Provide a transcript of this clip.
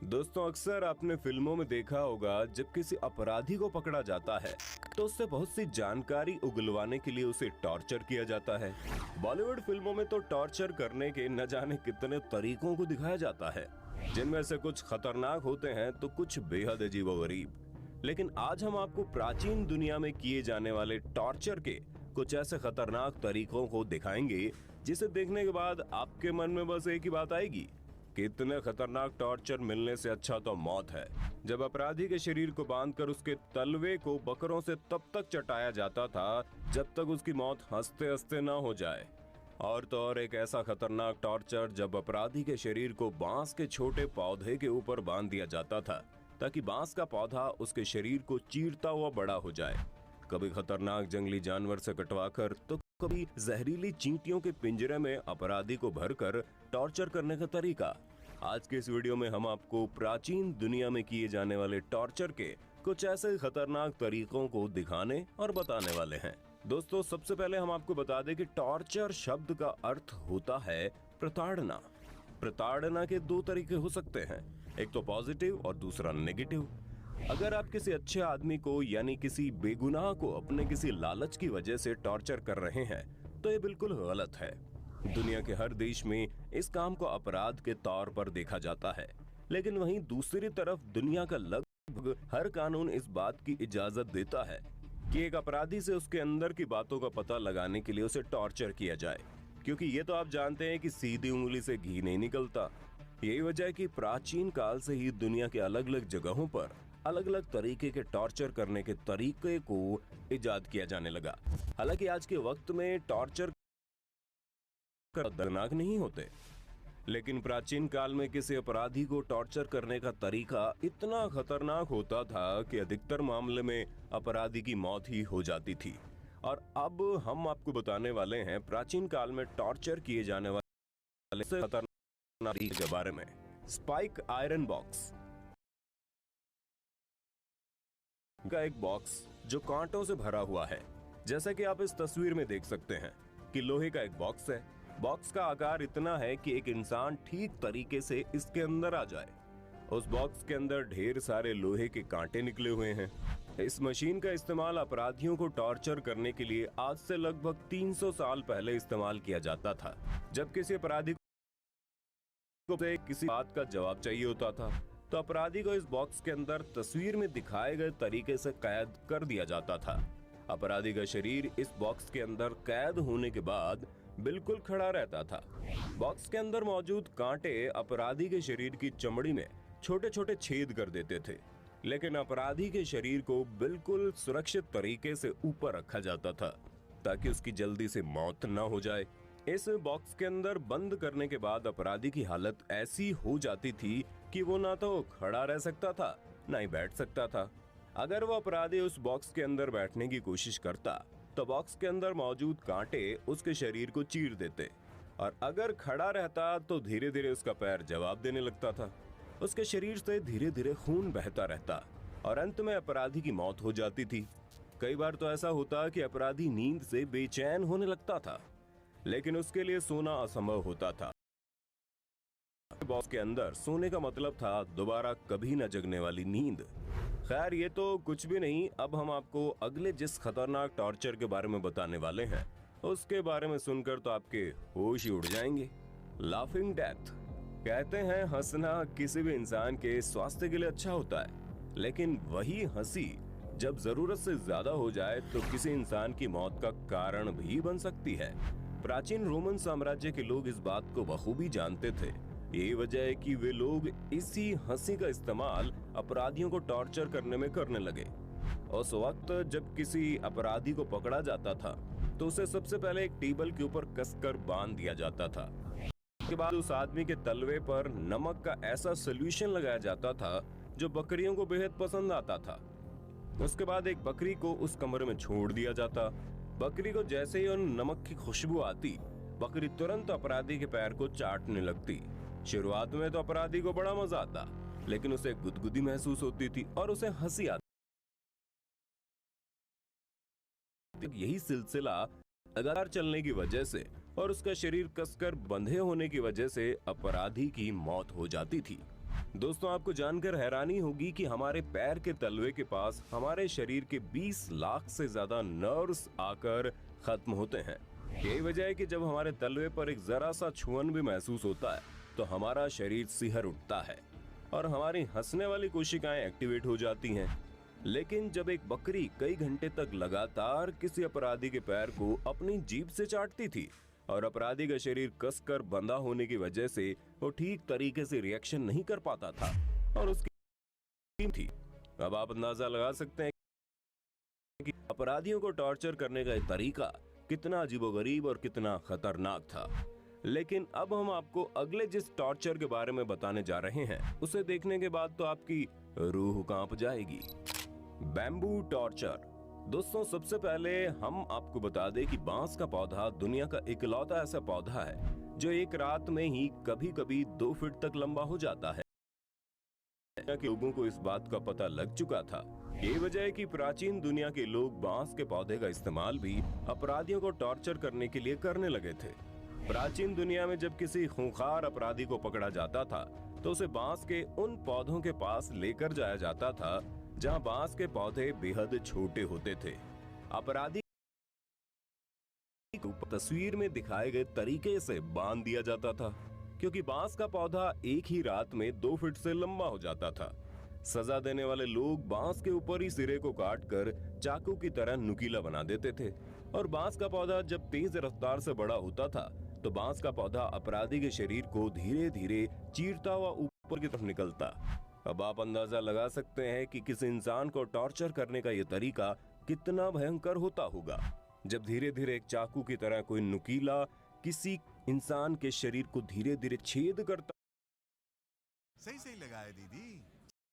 दोस्तों, अक्सर आपने फिल्मों में देखा होगा जब किसी अपराधी को पकड़ा जाता है तो उससे बहुत सी जानकारी उगलवाने के लिए उसे टॉर्चर किया जाता है। बॉलीवुड फिल्मों में तो टॉर्चर करने के न जाने कितने तरीकों को दिखाया जाता है, जिनमें से कुछ खतरनाक होते हैं तो कुछ बेहद अजीबोगरीब। लेकिन आज हम आपको प्राचीन दुनिया में किए जाने वाले टॉर्चर के कुछ ऐसे खतरनाक तरीकों को दिखाएंगे जिसे देखने के बाद आपके मन में बस एक ही बात आएगी कि इतने खतरनाक टॉर्चर मिलने से अच्छा तो मौत है। जब अपराधी के शरीर को बांधकर उसके तलवे को बकरों से तब तक चटाया जाता था जब तक उसकी मौत हंसते हंसते ना हो जाए। और तो और एक ऐसा खतरनाक टॉर्चर जब अपराधी के शरीर को बांस के छोटे पौधे के ऊपर बांध दिया जाता था ताकि बांस का पौधा उसके शरीर को चीरता हुआ बड़ा हो जाए। कभी खतरनाक जंगली जानवर से कटवाकर तो कभी जहरीली चींटियों के पिंजरे में अपराधी को भरकर टॉर्चर करने का तरीका। आज के इस वीडियो में हम आपको प्राचीन दुनिया में किए जाने वाले टॉर्चर के कुछ ऐसे खतरनाक तरीकों को दिखाने और बताने वाले हैं। दोस्तों, सबसे पहले हम आपको बता दें कि टॉर्चर शब्द का अर्थ होता है प्रताड़ना। प्रताड़ना के दो तरीके हो सकते हैं, एक तो पॉजिटिव और दूसरा नेगेटिव। अगर आप किसी अच्छे आदमी को यानी किसी बेगुनाह को अपने किसी लालच की वजह से टॉर्चर कर रहे हैं तो ये बिल्कुल गलत है। दुनिया के हर देश में इस काम को अपराध के तौर पर देखा जाता है, लेकिन वहीं दूसरी तरफ दुनिया का लगभग हर कानून इस बात की इजाजत देता है कि एक अपराधी से उसके अंदर की बातों का पता लगाने के लिए उसे टॉर्चर किया जाए, क्योंकि ये तो आप जानते हैं कि सीधी उंगली से घी नहीं निकलता। यही वजह है कि प्राचीन काल से ही दुनिया के अलग अलग जगहों पर अलग अलग तरीके के टॉर्चर करने के तरीके को इजाद किया जाने लगा। हालांकि आज के वक्त में टॉर्चर खतरनाक नहीं होते, लेकिन प्राचीन काल में किसी अपराधी को टॉर्चर करने का तरीका इतना खतरनाक होता था कि अधिकतर मामले में अपराधी की मौत ही हो जाती थी। और अब हम आपको बताने वाले हैं प्राचीन काल में टॉर्चर किए जाने वाले खतरनाक के बारे में। स्पाइक आयरन बॉक्स का एक बॉक्स जो कांटों से भरा हुआ है, जैसा कि आप इस तस्वीर में देख सकते हैं कि लोहे का एक बॉक्स है। बॉक्स का आकार इतना है कि एक इंसान ठीक तरीके से इसके अंदर आ जाए। उस बॉक्स के अंदर ढेर सारे लोहे के कांटे निकले हुए हैं। इस मशीन का इस्तेमाल अपराधियों को टॉर्चर करने के लिए आज से लगभग 300 साल पहले इस्तेमाल किया जाता था। जब किसी अपराधी को किसी बात का जवाब चाहिए होता था तो अपराधी को इस बॉक्स के अंदर तस्वीर में दिखाए गए तरीके से कैद कर दिया जाता था। अपराधी का शरीर इस बॉक्स के अंदर कैद होने के बाद बिल्कुल खड़ा रहता था। बॉक्स के अंदर मौजूद कांटे अपराधी के शरीर की चमड़ी में छोटे छोटे छेद कर देते थे, लेकिन अपराधी के शरीर को बिल्कुल सुरक्षित तरीके से ऊपर रखा जाता था ताकि उसकी जल्दी से मौत न हो जाए। इस बॉक्स के अंदर बंद करने के बाद अपराधी की हालत ऐसी हो जाती थी कि वो ना तो खड़ा रह सकता था ना ही बैठ सकता था। अगर वो अपराधी उस बॉक्स के अंदर बैठने की कोशिश करता तो बॉक्स के अंदर मौजूद कांटे उसके शरीर को चीर देते, और अगर खड़ा रहता तो धीरे धीरे उसका पैर जवाब देने लगता था। उसके शरीर से धीरे धीरे खून बहता रहता और अंत में अपराधी की मौत हो जाती थी। कई बार तो ऐसा होता कि अपराधी नींद से बेचैन होने लगता था, लेकिन उसके लिए सोना असंभव होता था। बॉक्स के अंदर सोने का मतलब था दोबारा कभी न जगने वाली नींद। खैर, ये तो कुछ भी नहीं। अब हम आपको अगले जिस खतरनाक टॉर्चर के बारे में बताने वाले हैं उसके बारे में सुनकर तो आपके होश ही उड़ जाएंगे। Laughing death. कहते हैं हंसना किसी भी इंसान के स्वास्थ्य के लिए अच्छा होता है, लेकिन वही हंसी जब जरूरत से ज्यादा हो जाए तो किसी इंसान की मौत का कारण भी बन सकती है। प्राचीन रोमन साम्राज्य के लोग इस बात को बखूबी जानते थे। यही वजह है कि वे लोग इसी हंसी का इस्तेमाल अपराधियों को टॉर्चर करने में करने लगे। उस वक्त जब किसी अपराधी को पकड़ा जाता था तो उसे सबसे पहले एक टेबल के ऊपर कसकर बांध दिया जाता था। उसके बाद उस आदमी के तलवे पर नमक का ऐसा सोल्यूशन लगाया जाता था जो बकरियों को बेहद पसंद आता था। उसके बाद एक बकरी को उस कमरे में छोड़ दिया जाता। बकरी को जैसे ही उन नमक की खुशबू आती, बकरी तुरंत अपराधी के पैर को चाटने लगती। शुरुआत में तो अपराधी को बड़ा मजा आता, लेकिन उसे गुदगुदी महसूस होती थी और उसे हंसी आती। यही सिलसिला लगातार चलने की वजह से और उसका शरीर कसकर बंधे होने की वजह से अपराधी की मौत हो जाती थी। दोस्तों, आपको जानकर हैरानी होगी कि हमारे पैर के तलवे के पास हमारे शरीर के 20 लाख से ज्यादा नर्व्स आकर खत्म होते हैं। यही वजह है कि जब हमारे तलवे पर एक जरा सा छुअन भी महसूस होता है तो हमारा शरीर सिहर उठता है और हमारी हंसने वाली कोशिकाएं एक्टिवेट हो जाती हैं। लेकिन जब एक बकरी कई घंटे तक लगातार किसी अपराधी के पैर को अपनी जीभ से चाटती थी और अपराधी का शरीर कसकर बंधा होने की वजह से वो ठीक तरीके से रिएक्शन नहीं कर पाता था और उसकी टीम थी। अब आप अंदाजा लगा सकते हैं कि अपराधियों को टॉर्चर करने का ये तरीका कितना अजीबोगरीब और कितना खतरनाक था। लेकिन अब हम आपको अगले जिस टॉर्चर के बारे में बताने जा रहे हैं उसे देखने के बाद तो आपकी रूह कांप जाएगी। Bamboo torture. दोस्तों, सबसे पहले हम आपको बता दें कि बांस का पौधा दुनिया का इकलौता ऐसा पौधा है जो एक रात में ही कभी कभी 2 फीट तक लंबा हो जाता है। के लोगों को इस बात का पता लग चुका था। यही वजह है कि प्राचीन दुनिया के लोग बांस के पौधे का इस्तेमाल भी अपराधियों को टॉर्चर करने के लिए करने लगे थे। प्राचीन दुनिया में जब किसी खूंखार अपराधी को पकड़ा जाता था तो उसे बांस के उन पौधों के पास लेकर जाया जाता था जहां बांस के पौधे बेहद छोटे होते थे। अपराधी को तस्वीर में दिखाए गए तरीके से बांध दिया जाता था क्योंकि बांस का पौधा एक ही रात में 2 फीट से लंबा हो जाता था। सजा देने वाले लोग बांस के ऊपर ही सिरे को काटकर चाकू की तरह नुकीला बना देते थे और बांस का पौधा जब तेज रफ्तार से बड़ा होता था तो बांस का पौधा अपराधी के शरीर को धीरे धीरे चीरता हुआ ऊपर की तरफ निकलता। अब आप अंदाजा लगा सकते हैं कि किसी इंसान को टॉर्चर करने का यह तरीका कितना भयंकर होता होगा जब धीरे धीरे एक चाकू की तरह कोई नुकीला किसी इंसान के शरीर को धीरे धीरे छेद करता। सही सही लगा है दीदी।